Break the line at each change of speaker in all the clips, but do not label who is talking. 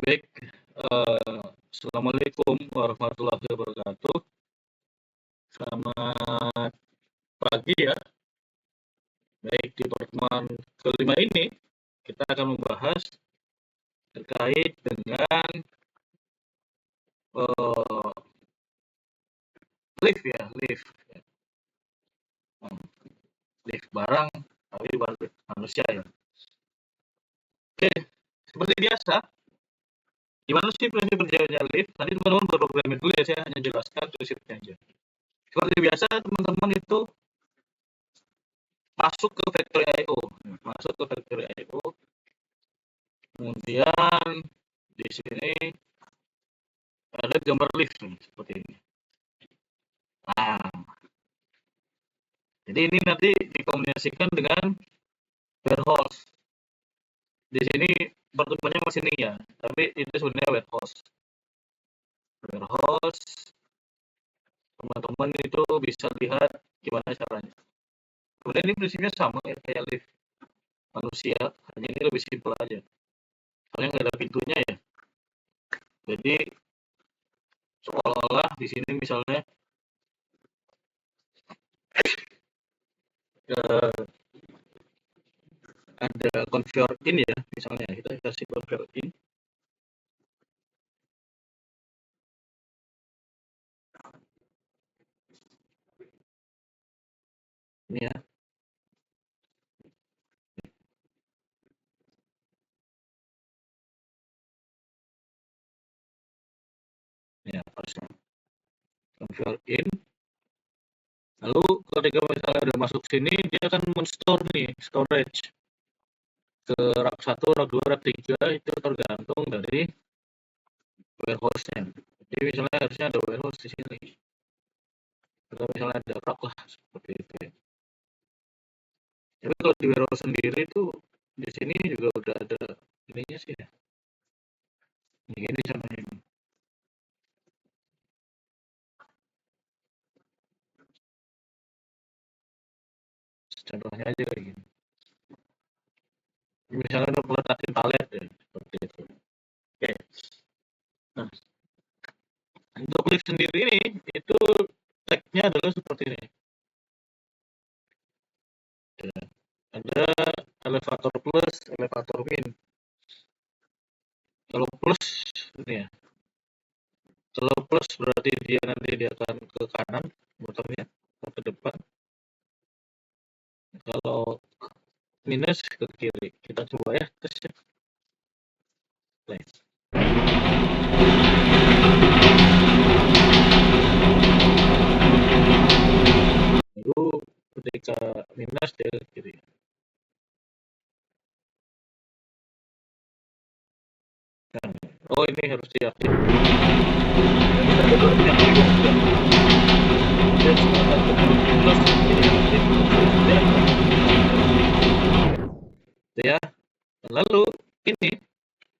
Baik, assalamualaikum warahmatullahi wabarakatuh. Selamat pagi ya. Baik, di pertemuan kelima ini kita akan membahas terkait dengan uh, lift ya, lift barang, tapi bukan lift manusia ya. Oke, seperti biasa, gimana sih prinsip berjalannya lift? Nanti teman-teman berprogramin dulu ya, saya hanya jelaskan prinsipnya aja. Seperti biasa, teman-teman itu masuk ke Factory IO, kemudian di sini ada gambar lift nih, seperti ini. Nah, jadi ini nanti dikombinasikan dengan warehouse. Di sini pertemuannya masih ini ya, tapi itu sebenarnya warehouse. Teman-teman itu bisa lihat gimana caranya. Kemudian ini prinsipnya sama ya kayak lift manusia, hanya ini lebih simpel aja. Soalnya nggak ada pintunya ya. Jadi seolah-olah di sini misalnya ada conveyor in ya, misalnya kita kasih conveyor in. Ini ya. Ya, harusnya conveyor in. Lalu ketika misalnya udah masuk sini, dia akan men-store nih, storage ke rak 1, rak 2, rak 3 itu tergantung dari warehouse-nya. Jadi misalnya harusnya ada warehouse di sini. Atau misalnya ada rak lah, seperti itu ya. Tapi kalau di warehouse sendiri itu di sini juga udah ada ininya sih ya. Ini contohnya ini. Contohnya aja kayak gini. Misalnya udah peletakin palet ya, seperti itu. Oke. Nah, untuk lift sendiri ini itu tag-nya adalah seperti ini. Ya. Ada elevator plus, elevator min. Kalau plus ini ya. Kalau plus berarti dia nanti dia akan ke kanan motornya atau ke depan. Kalau minus ke kiri. Kita coba ya tes ya. Play. Lalu ketika minus dia ke kiri. Nah, oh ini harus diaktif. Ya, lalu ini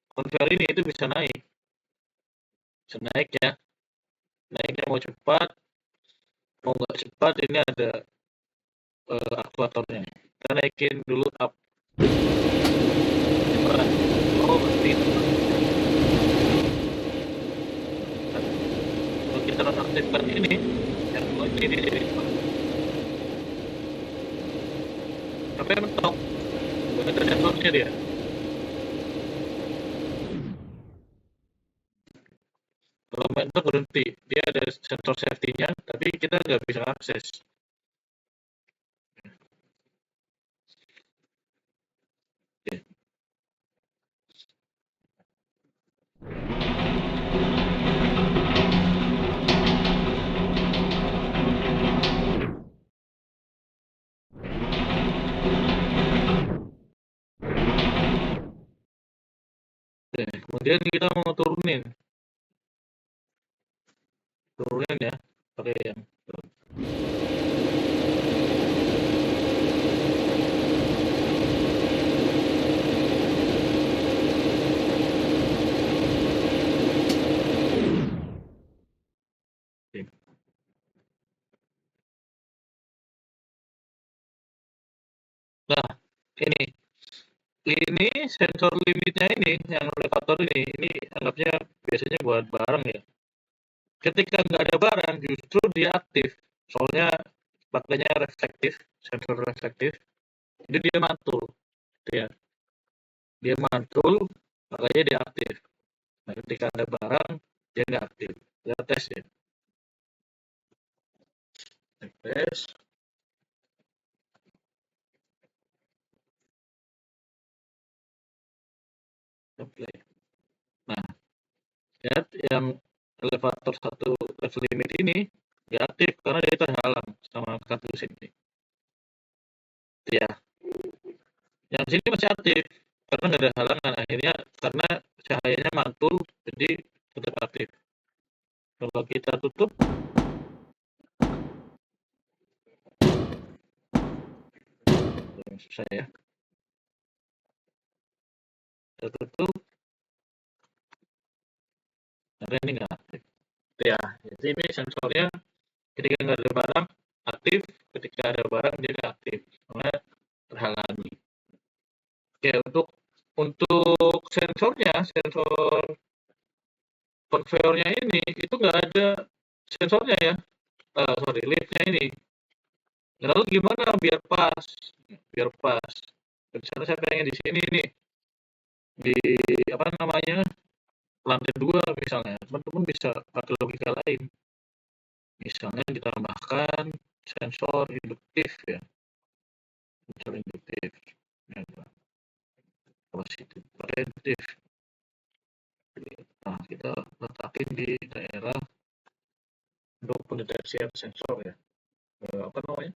konver ini itu bisa naik ya, naiknya mau cepat mau nggak cepat ini ada aktuatornya. Kita naikin dulu up cepat, oh berhenti. Kalau kita nonaktifkan ini yang ini jadi cepat, tapi mentok ada sensornya dia. Kalau mentok berhenti, dia ada sensor safety-nya, tapi kita nggak bisa akses. Oke. Oke, kemudian kita mau turunin ya pakai yang oke. Nah ini ini sensor limitnya ini yang elevator ini anggapnya biasanya buat barang ya. Ketika nggak ada barang justru dia aktif. Soalnya pakainya reflektif, sensor reflektif. Jadi dia mantul, ya. Dia mantul, makanya dia aktif. Nah, ketika ada barang dia nggak aktif. Kita tes ya. Tes. Oke. Nah, lihat yang elevator satu level limit ini dia aktif karena dia terhalang sama kartu sini. Ya, yang sini masih aktif karena nggak ada halangan. Akhirnya karena cahayanya mantul, jadi tetap aktif. Kalau kita tutup, susah ya. Kita tutup, karena ini nggak aktif. Ya, jadi ini sensornya ketika nggak ada barang aktif, ketika ada barang dia nggak aktif karena terhalangi. Oke, untuk sensornya, sensor konveyornya ini itu nggak ada sensornya ya. Sorry, liftnya ini. Lalu gimana biar pas? Biar pas. Misalnya saya pengen di sini nih, di apa namanya lantai 2 misalnya, teman-teman bisa pakai logika lain. Misalnya ditambahkan sensor induktif ya, sensor induktif. Ya, kapasitif, pakai induktif. Nah, kita letakin di daerah untuk pendeteksian sensor ya. Apa namanya?